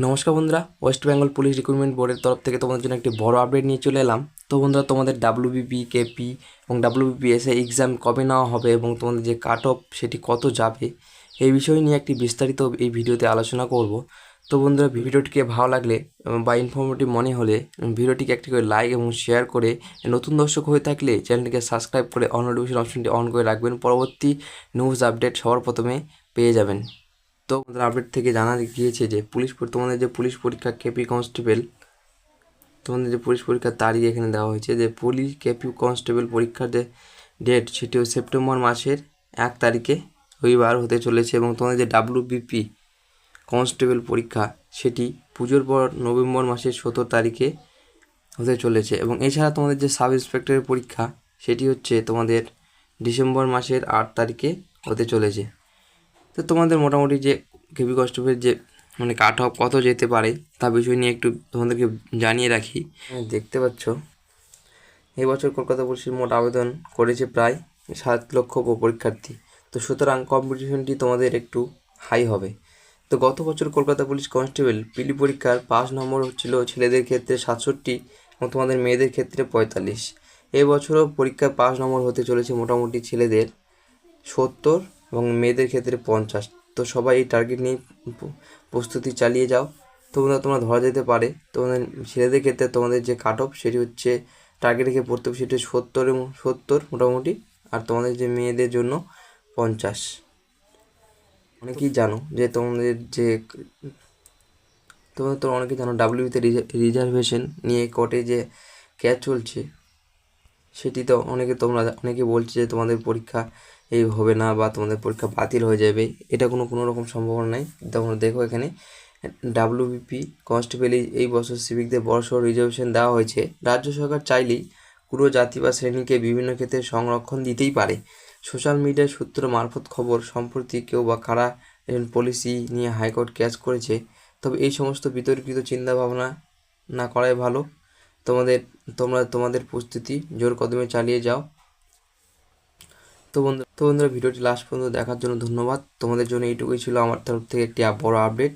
নমস্কার বন্ধুরা, West Bengal police recruitment বোর্ডের তরফ থেকে তোমাদের জন্য একটি বড় আপডেট নিয়ে চলে এলাম। তো বন্ধুরা, তোমাদের ডাব্লিউবিপি, কেপি এবং ডাব্লিউবিপিএসএ এক্সাম কবে নেওয়া হবে এবং তোমাদের যে কাট অফ সেটি কত যাবে, এই বিষয় নিয়ে একটি বিস্তারিত এই ভিডিওতে আলোচনা করব। তো বন্ধুরা, ভিডিওটিকে ভালো লাগলে বা ইনফরমেটিভ মনে হলে ভিডিওটিকে একটি করে লাইক এবং শেয়ার করে, নতুন দর্শক হয়ে থাকলে চ্যানেলটিকে সাবস্ক্রাইব করে অল নোটিফিকেশন অপশনটি অন করে রাখবেন। পরবর্তী নিউজ আপডেট সবার প্রথমে পেয়ে যাবেন। তো আমাদের আপডেট থেকে জানা গিয়েছে যে তোমাদের যে পুলিশ পরীক্ষা কেপি কনস্টেবল, তোমাদের যে পুলিশ পরীক্ষার তারিখ এখানে দেওয়া হয়েছে যে পুলিশ কেপি কনস্টেবল পরীক্ষার যে ডেট সেটি সেপ্টেম্বর মাসের 1 তারিখে রবিবার হতে চলেছে এবং তোমাদের যে ডাব্লিউবিপি কনস্টেবল পরীক্ষা সেটি পুজোর পর নভেম্বর মাসের 17 তারিখে হতে চলেছে এবং এছাড়া তোমাদের যে সাব ইন্সপেক্টরের পরীক্ষা সেটি হচ্ছে তোমাদের ডিসেম্বর মাসের 8 তারিখে হতে চলেছে। তো তোমাদের মোটামুটি যে কেপি কনস্টেবলের যে কাট অফ কত যেতে পারে তা বিষয় নিয়ে একটু তোমাদেরকে জানিয়ে রাখি। দেখতে পাচ্ছ, এবছর কলকাতা পুলিশের মোট আবেদন করেছে প্রায় 7 লক্ষ পরীক্ষার্থী। তো সুতরাং কম্পিটিশনটি তোমাদের একটু হাই হবে। তো গত বছর কলকাতা পুলিশ কনস্টেবল পিলি পরীক্ষার পাস নম্বর ছিল ছেলেদের ক্ষেত্রে 67 এবং তোমাদের মেয়েদের ক্ষেত্রে 45। এবছরও পরীক্ষার পাস নম্বর হতে চলেছে মোটামুটি ছেলেদের 70 এবং মেয়েদের ক্ষেত্রে 50। তো সবাই এই টার্গেট নিয়ে প্রস্তুতি চালিয়ে যাও। তোমরা ধরা যেতে পারে তোমাদের ছেলেদের ক্ষেত্রে তোমাদের যে কাট অফ সেটি হচ্ছে টার্গেট রেখে পড়তে হবে, সেটি 70 এবং 70 মোটামুটি, আর তোমাদের যে মেয়েদের জন্য 50। অনেকেই জানো যে তোমরা অনেকেই জানো ডাব্লিউবিতে রিজার্ভেশন নিয়ে কোর্টে যে কেস চলছে সেটি তো অনেকে বলছে যে তোমাদের পরীক্ষা এই হবে না বা তোমাদের পরীক্ষা বাতিল হয়ে যাবে। এটা কোনো রকম সম্ভাবনা নাই। তোমরা দেখো এখানে ডাব্লিউবিপি কনস্টেবল এই বছর সিভিকদের বড়সড় রিজার্ভেশন দেওয়া হয়েছে। রাজ্য সরকার চাইলেই পুরো জাতি বা শ্রেণীকে বিভিন্ন ক্ষেত্রে সংরক্ষণ দিতেই পারে। সোশ্যাল মিডিয়ার সূত্র মারফত খবর, সম্প্রতি কেউ বা কারা পলিসি নিয়ে হাইকোর্ট কেস করেছে। তবে এই সমস্ত বিতর্কিত চিন্তাভাবনা না করাই ভালো। তোমাদের প্রস্তুতি জোর কদমে চালিয়ে যাও। তো বন্ধুরা, ভিডিওটি লাস্ট পর্যন্ত দেখার জন্য ধন্যবাদ। তোমাদের জন্য এইটুকুই ছিল আমার তরফ থেকে একটি বড় আপডেট।